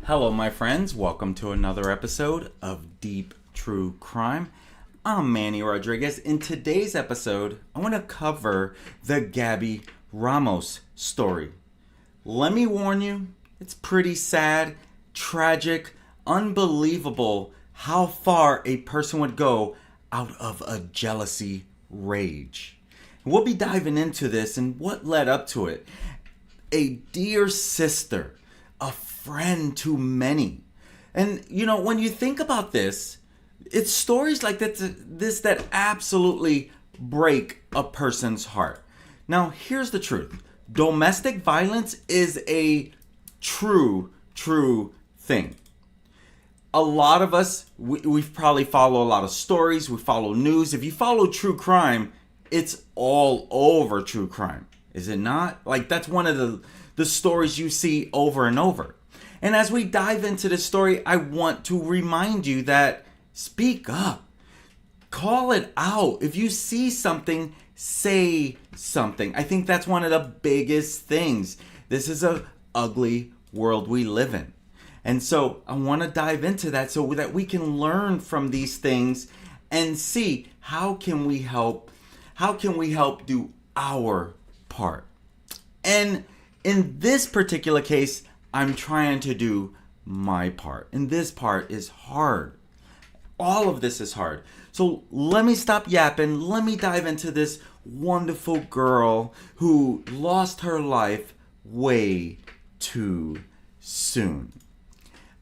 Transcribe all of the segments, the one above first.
Hello, my friends. Welcome to another episode of Deep True Crime. I'm Manny Rodriguez. In today's episode, I want to cover the Gaby Ramos story. Let me warn you, it's pretty sad, tragic, unbelievable how far a person would go out of a jealousy rage. We'll be diving into this and what led up to it. A dear sister, a friend to many. And when you think about this, it's stories like this that absolutely break a person's heart. Now, here's the truth. Domestic violence is a true thing. A lot of us, we probably follow a lot of stories, we follow news. If you follow true crime, it's all over true crime. Is it not? Like, that's one of the stories you see over and over. And as we dive into this story, I want to remind you that speak up. Call it out. If you see something, say something. I think that's one of the biggest things. This is an ugly world we live in. And so I want to dive into that so that we can learn from these things and see how can we help do our part. And in this particular case, I'm trying to do my part. And this part is hard. All of this is hard. So let me stop yapping. Let me dive into this wonderful girl who lost her life way too soon.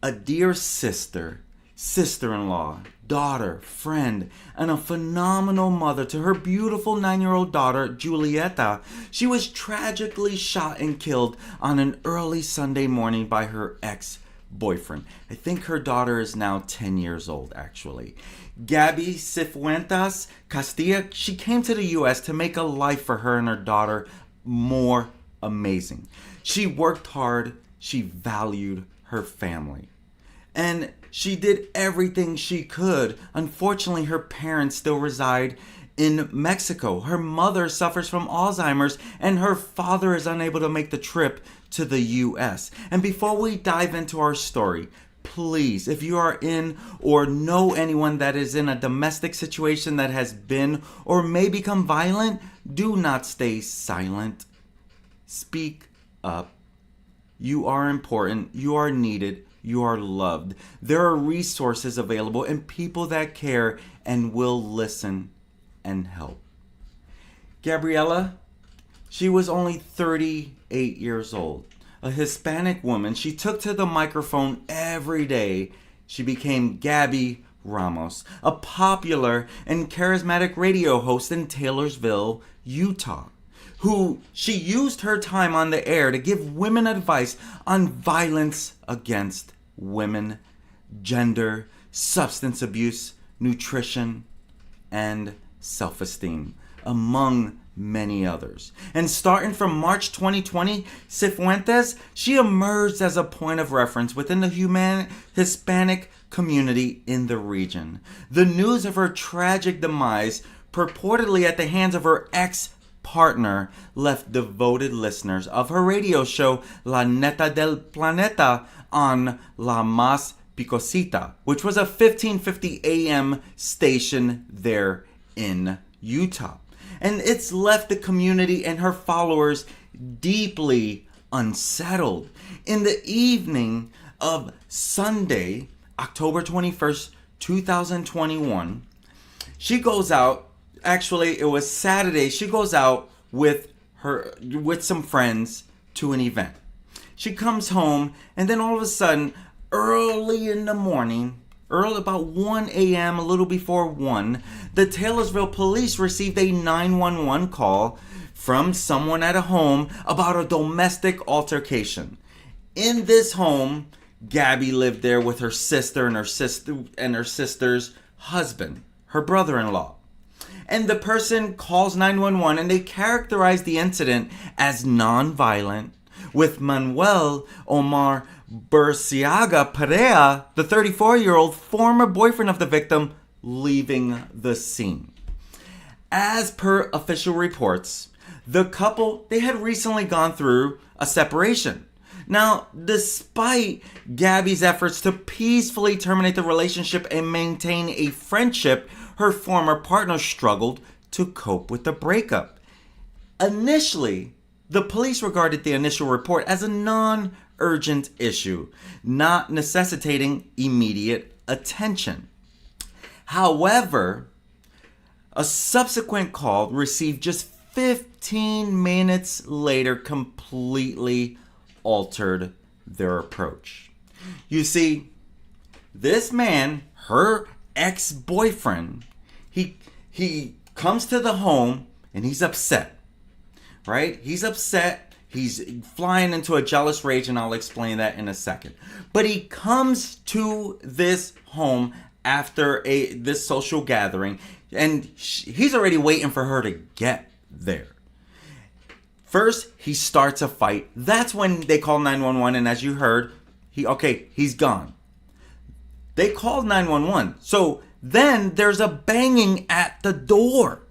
A dear sister, sister-in-law, daughter, friend, and a phenomenal mother to her beautiful 9-year-old daughter, Julieta. She was tragically shot and killed on an early Sunday morning by her ex-boyfriend. I think her daughter is now 10 years old, actually. Gaby Sifuentes Castilla, she came to the U.S. to make a life for her and her daughter more amazing. She worked hard. She valued her family. And she did everything she could. Unfortunately, her parents still reside in Mexico. Her mother suffers from Alzheimer's, and her father is unable to make the trip to the U.S. And before we dive into our story, please, if you are in or know anyone that is in a domestic situation that has been or may become violent, do not stay silent. Speak up. You are important. You are needed. You are loved. There are resources available and people that care and will listen and help. Gabriela, she was only 38 years old. A Hispanic woman, she took to the microphone every day. She became Gaby Ramos, a popular and charismatic radio host in Taylorsville, Utah, who she used her time on the air to give women advice on violence against women, gender, substance abuse, nutrition, and self-esteem, among many others. And starting from March 2020, Sifuentes, she emerged as a point of reference within the Hispanic community in the region. The news of her tragic demise, purportedly at the hands of her ex-partner, left devoted listeners of her radio show La Neta del Planeta on La Más Picosita, which was a 1550 AM station there in Utah. And it's left the community and her followers deeply unsettled. In the evening of Sunday, October 21st, 2021, she goes out. Actually, it was Saturday. She goes out with some friends to an event. She comes home, and then all of a sudden, early in the morning, about 1 a.m., a little before 1, the Taylorsville police received a 911 call from someone at a home about a domestic altercation. In this home, Gaby lived there with her sister and her sister's husband, her brother-in-law. And the person calls 911 and they characterize the incident as non-violent, with Manuel Omar Burciaga Perea, the 34-year-old former boyfriend of the victim, leaving the scene. As per official reports, the couple, they had recently gone through a separation. Now, despite Gaby's efforts to peacefully terminate the relationship and maintain a friendship, her former partner struggled to cope with the breakup. Initially, the police regarded the initial report as a non-urgent issue, not necessitating immediate attention. However, a subsequent call received just 15 minutes later completely altered their approach. You see, this man, her ex-boyfriend, he comes to the home and he's upset, right? He's upset. He's flying into a jealous rage, and I'll explain that in a second. But he comes to this home after this social gathering, and he's already waiting for her to get there. First, he starts a fight. That's when they call 911, and as you heard, he's gone. They called 911. So then there's a banging at the door.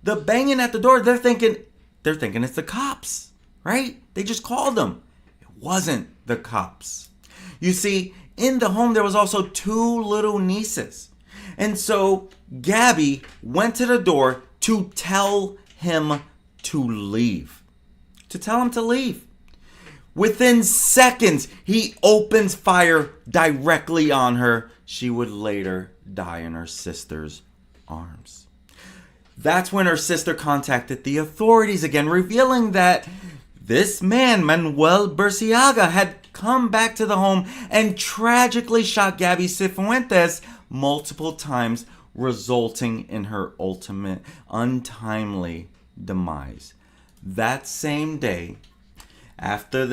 The banging at the door, they're thinking it's the cops, right? They just called them. It wasn't the cops. You see, in the home there was also 2 little nieces. And so Gaby went to the door to tell him to leave. Within seconds, he opens fire directly on her. She would later die in her sister's arms. That's when her sister contacted the authorities again, revealing that this man, Manuel Burciaga, had come back to the home and tragically shot Gaby Sifuentes multiple times, resulting in her ultimate untimely demise. That same day, after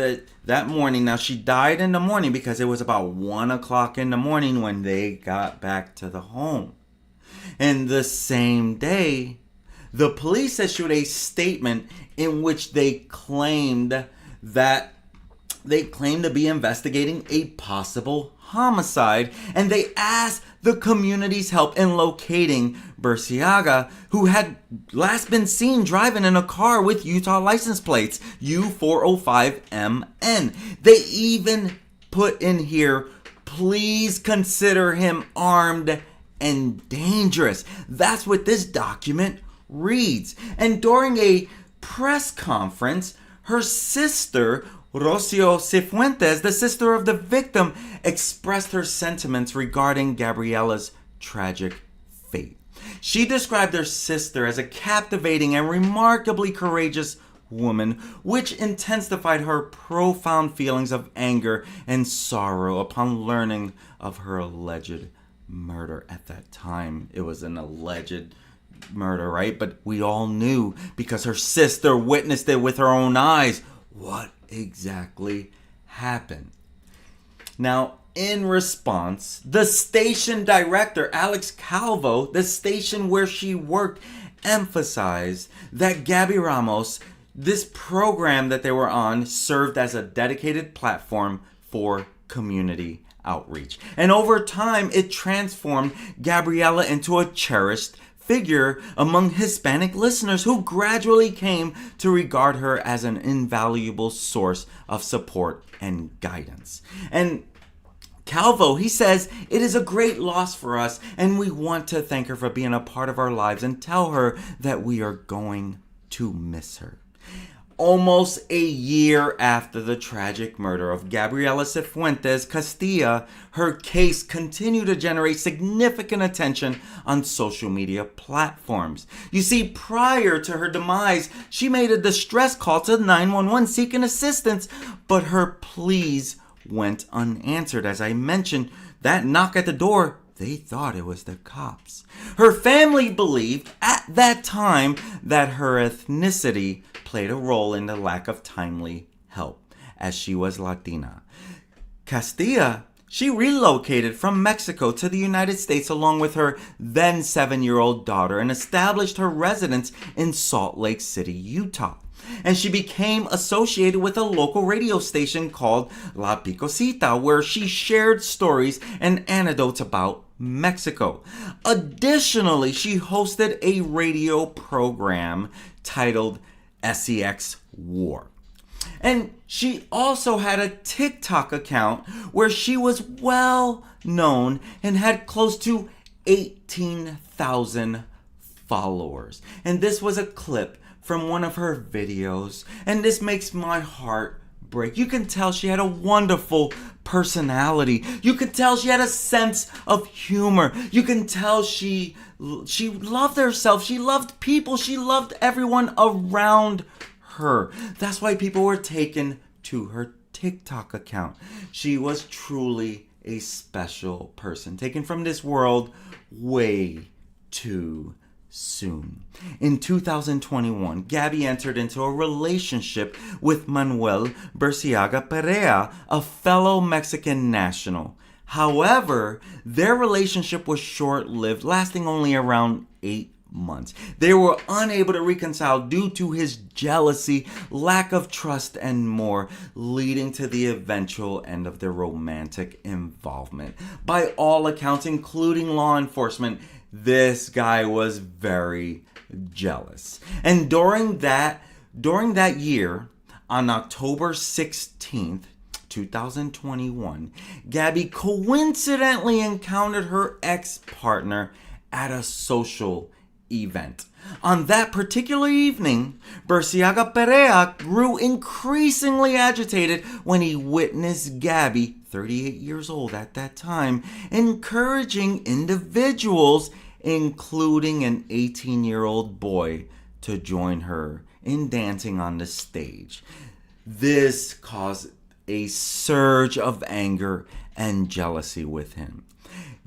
that morning, now she died in the morning because it was about 1 o'clock in the morning when they got back to the home. And the same day, the police issued a statement in which they claimed to be investigating a possible homicide, and they asked the community's help in locating Burciaga, who had last been seen driving in a car with Utah license plates U405MN. They even put in here, please consider him armed and dangerous. That's what this document reads. And during a press conference, her sister, Rocio Cifuentes, the sister of the victim, expressed her sentiments regarding Gabriella's tragic fate. She described her sister as a captivating and remarkably courageous woman, which intensified her profound feelings of anger and sorrow upon learning of her alleged murder. At that time, it was an alleged murder, right? But we all knew because her sister witnessed it with her own eyes what exactly happened. Now, in response, the station director, Alex Calvo, the station where she worked, emphasized that Gaby Ramos, this program that they were on, served as a dedicated platform for community outreach. And over time, it transformed Gabriella into a cherished figure among Hispanic listeners who gradually came to regard her as an invaluable source of support and guidance. And Calvo, he says, it is a great loss for us, and we want to thank her for being a part of our lives and tell her that we are going to miss her. Almost a year after the tragic murder of Gabriela Sifuentes Castilla, her case continued to generate significant attention on social media platforms. You see, prior to her demise, she made a distress call to 911 seeking assistance, but her pleas went unanswered. As I mentioned, that knock at the door, they thought it was the cops. Her family believed at that time that her ethnicity played a role in the lack of timely help, as she was Latina. Castilla, she relocated from Mexico to the United States along with her then 7-year-old daughter and established her residence in Salt Lake City, Utah. And she became associated with a local radio station called La Picosita, where she shared stories and anecdotes about Mexico. Additionally, she hosted a radio program titled SEX War. And she also had a TikTok account where she was well known and had close to 18,000 followers. And this was a clip from one of her videos, and this makes my heart break. You can tell she had a wonderful personality. You could tell she had a sense of humor. You can tell she loved herself. She loved people. She loved everyone around her. That's why people were taken to her TikTok account. She was truly a special person, taken from this world way too soon. In 2021, Gaby entered into a relationship with Manuel Burciaga Perea, a fellow Mexican national. However, their relationship was short-lived, lasting only around 8 months. They were unable to reconcile due to his jealousy, lack of trust, and more, leading to the eventual end of their romantic involvement. By all accounts, including law enforcement, this guy was very jealous. And during that year, on October 16th, 2021, Gaby coincidentally encountered her ex-partner at a social event. On that particular evening, Burciaga Perea grew increasingly agitated when he witnessed Gaby, 38 years old at that time, encouraging individuals, including an 18-year-old boy, to join her in dancing on the stage. This caused a surge of anger and jealousy with him.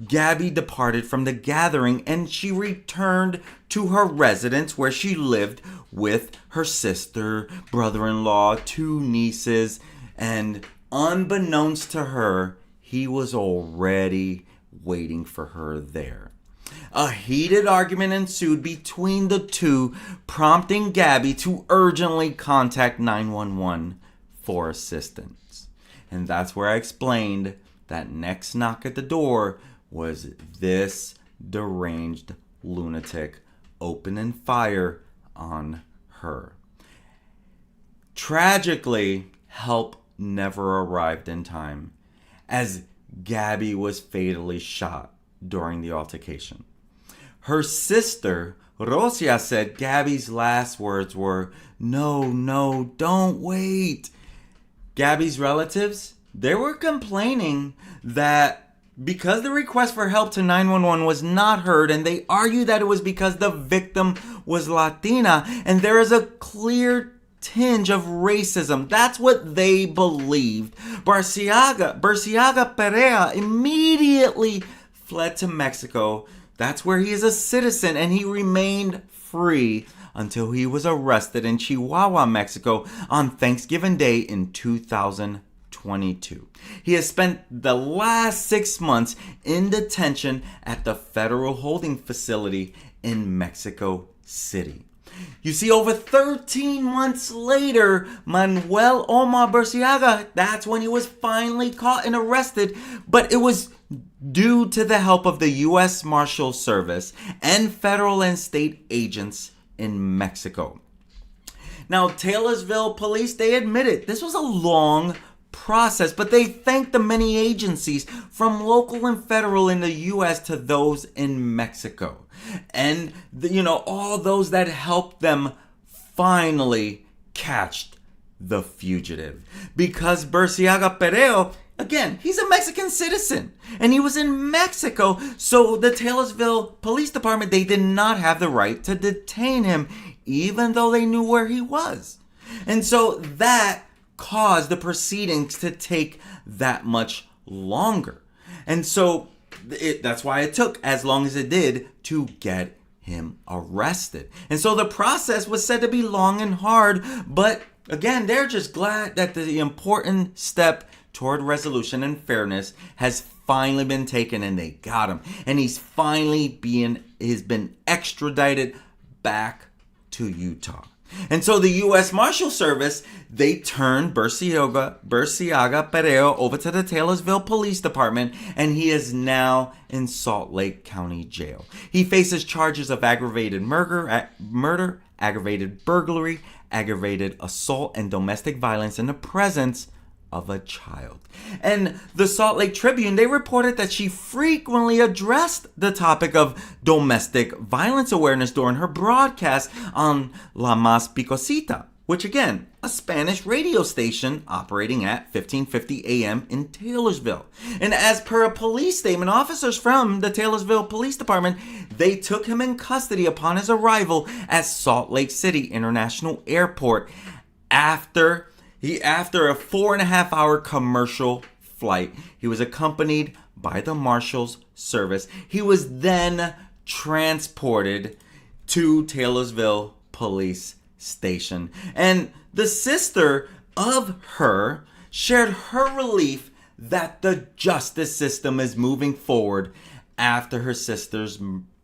Gaby departed from the gathering and she returned to her residence where she lived with her sister, brother-in-law, 2 nieces, and unbeknownst to her, he was already waiting for her there. A heated argument ensued between the two, prompting Gaby to urgently contact 911 for assistance. And that's where I explained that next knock at the door was this deranged lunatic opening fire on her. Tragically, help never arrived in time, as Gaby was fatally shot during the altercation. Her sister, Rosia, said Gaby's last words were, "No, don't wait." Gaby's relatives, they were complaining that because the request for help to 911 was not heard, and they argued that it was because the victim was Latina, and there is a clear tinge of racism. That's what they believed. Burciaga Perea immediately fled to Mexico. That's where he is a citizen, and he remained free until he was arrested in Chihuahua, Mexico on Thanksgiving Day in 2022. He has spent the last 6 months in detention at the federal holding facility in Mexico City. You see, over 13 months later, Manuel Omar Burciaga, that's when he was finally caught and arrested, but it was due to the help of the U.S. Marshal Service and federal and state agents in Mexico. Now, Taylorsville police, they admitted this was a long process, but they thanked the many agencies from local and federal in the U.S. to those in Mexico. And, all those that helped them finally catch the fugitive. Because Burciaga Perea, again, he's a Mexican citizen. And he was in Mexico. So the Taylorsville Police Department, they did not have the right to detain him, even though they knew where he was. And so that caused the proceedings to take that much longer. And so that's why it took as long as it did to get him arrested. And so the process was said to be long and hard, but again, they're just glad that the important step toward resolution and fairness has finally been taken, and they got him. And he's finally been extradited back to Utah. And so the U.S. Marshal Service, they turned Burciaga Perea over to the Taylorsville Police Department, and he is now in Salt Lake County Jail. He faces charges of aggravated murder, aggravated burglary, aggravated assault and domestic violence in the presence of a child. And the Salt Lake Tribune, they reported that she frequently addressed the topic of domestic violence awareness during her broadcast on La Más Picosita, which again, a Spanish radio station operating at 15:50 a.m. in Taylorsville. And as per a police statement, officers from the Taylorsville Police Department, they took him in custody upon his arrival at Salt Lake City International Airport after a 4.5-hour commercial flight. He was accompanied by the Marshals Service. He was then transported to Taylorsville Police Station. And the sister of her shared her relief that the justice system is moving forward after her sister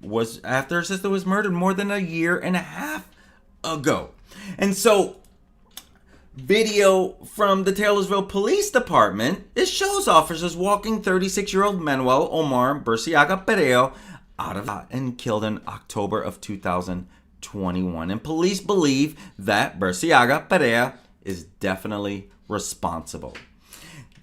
was murdered more than a year and a half ago. And so video from the Taylorsville Police Department, it shows officers walking 36-year-old Manuel Omar Burciaga Pereo out of and killed in October of 2021. And police believe that Burciaga Pereo is definitely responsible.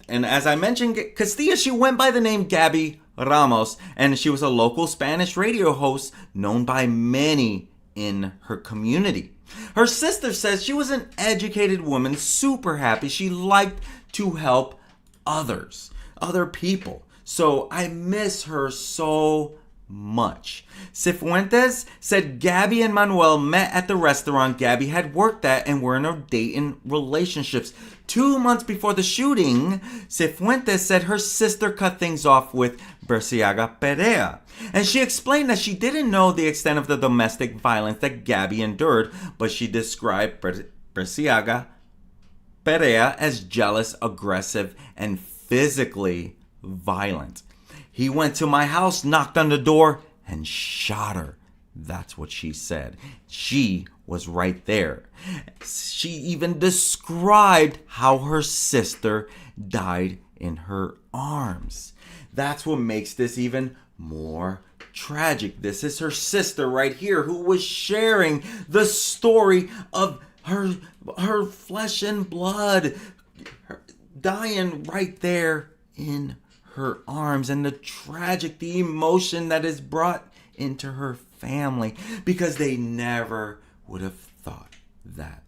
And as I mentioned, Castilla, she went by the name Gaby Ramos, and she was a local Spanish radio host known by many in her community. Her sister says she was an educated woman, super happy. She liked to help other people. So I miss her so much. Sifuentes said Gaby and Manuel met at the restaurant Gaby had worked at and were in a dating relationships. 2 months before the shooting, Sifuentes said her sister cut things off with Burciaga Perea. And she explained that she didn't know the extent of the domestic violence that Gaby endured, but she described Burciaga Perea as jealous, aggressive, and physically violent. He went to my house, knocked on the door, and shot her. That's what she said. She was right there. She even described how her sister died in her arms. That's what makes this even more tragic. This is her sister right here who was sharing the story of her flesh and blood dying right there in her arms, and the emotion that is brought into her family because they never would have thought that.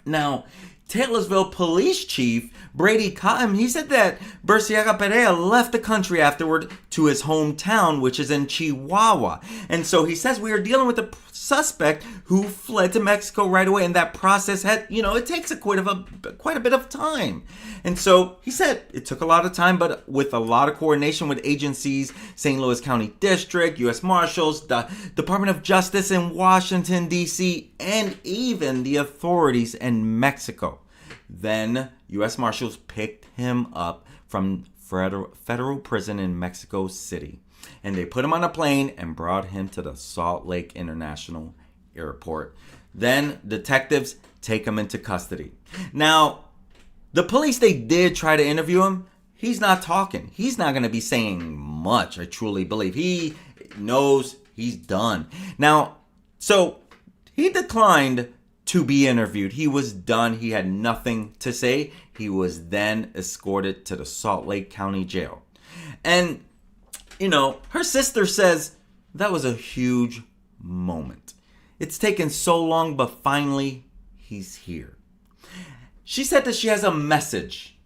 Now, Taylorsville Police Chief Brady Cotton, he said that Burciaga Perea left the country afterward to his hometown, which is in Chihuahua. And so he says we are dealing with a suspect who fled to Mexico right away, and that process had, it takes quite a bit of time. And so he said it took a lot of time, but with a lot of coordination with agencies, St. Louis County District, U.S. Marshals, the Department of Justice in Washington, D.C., and even the authorities in Mexico. Then U.S. Marshals picked him up from federal prison in Mexico City. And they put him on a plane and brought him to the Salt Lake International Airport. Then detectives take him into custody. Now, the police, they did try to interview him. He's not talking. He's not going to be saying much, I truly believe. He knows he's done. Now, so he declined to be interviewed. He was done. He had nothing to say. He was then escorted to the Salt Lake County Jail. And her sister says that was a huge moment. It's taken so long, but finally he's here. She said that she has a message.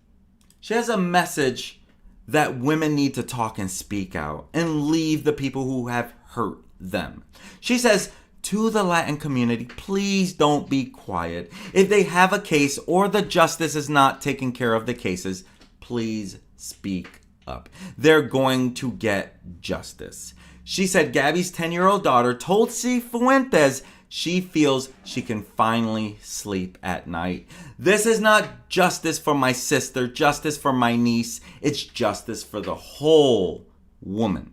She has a message that women need to talk and speak out and leave the people who have hurt them. She says, to the Latin community, please don't be quiet. If they have a case or the justice is not taking care of the cases, please speak up. They're going to get justice. She said Gaby's 10-year-old daughter told Sifuentes she feels she can finally sleep at night. This is not justice for my sister, justice for my niece. It's justice for the whole woman.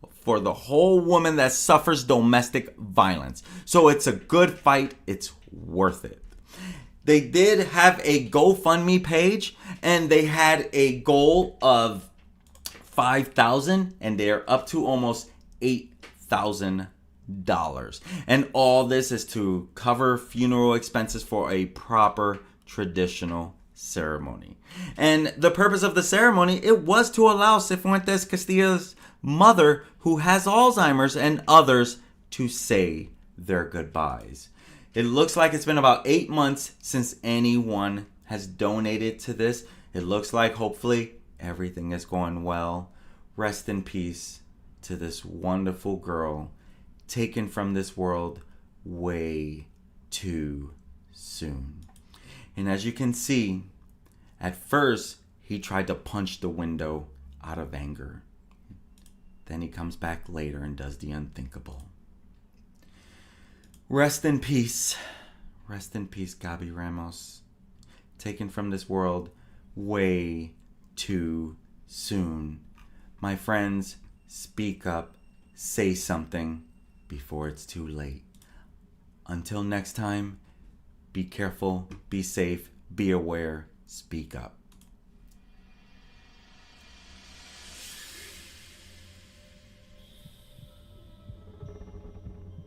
For the whole woman that suffers domestic violence. So it's a good fight. It's worth it. They did have a GoFundMe page, and they had a goal of 5,000, and they're up to almost 8,000 And all this is to cover funeral expenses for a proper traditional ceremony. And the purpose of the ceremony, it was to allow Sifuentes Castilla's mother, who has Alzheimer's, and others to say their goodbyes. It looks like it's been about 8 months since anyone has donated to this. It looks like hopefully everything is going well. Rest in peace to this wonderful girl taken from this world way too soon. And as you can see, at first he tried to punch the window out of anger. Then he comes back later and does the unthinkable. Rest in peace. Rest in peace, Gaby Ramos. Taken from this world way too soon. My friends, speak up. Say something before it's too late. Until next time, be careful, be safe, be aware, speak up.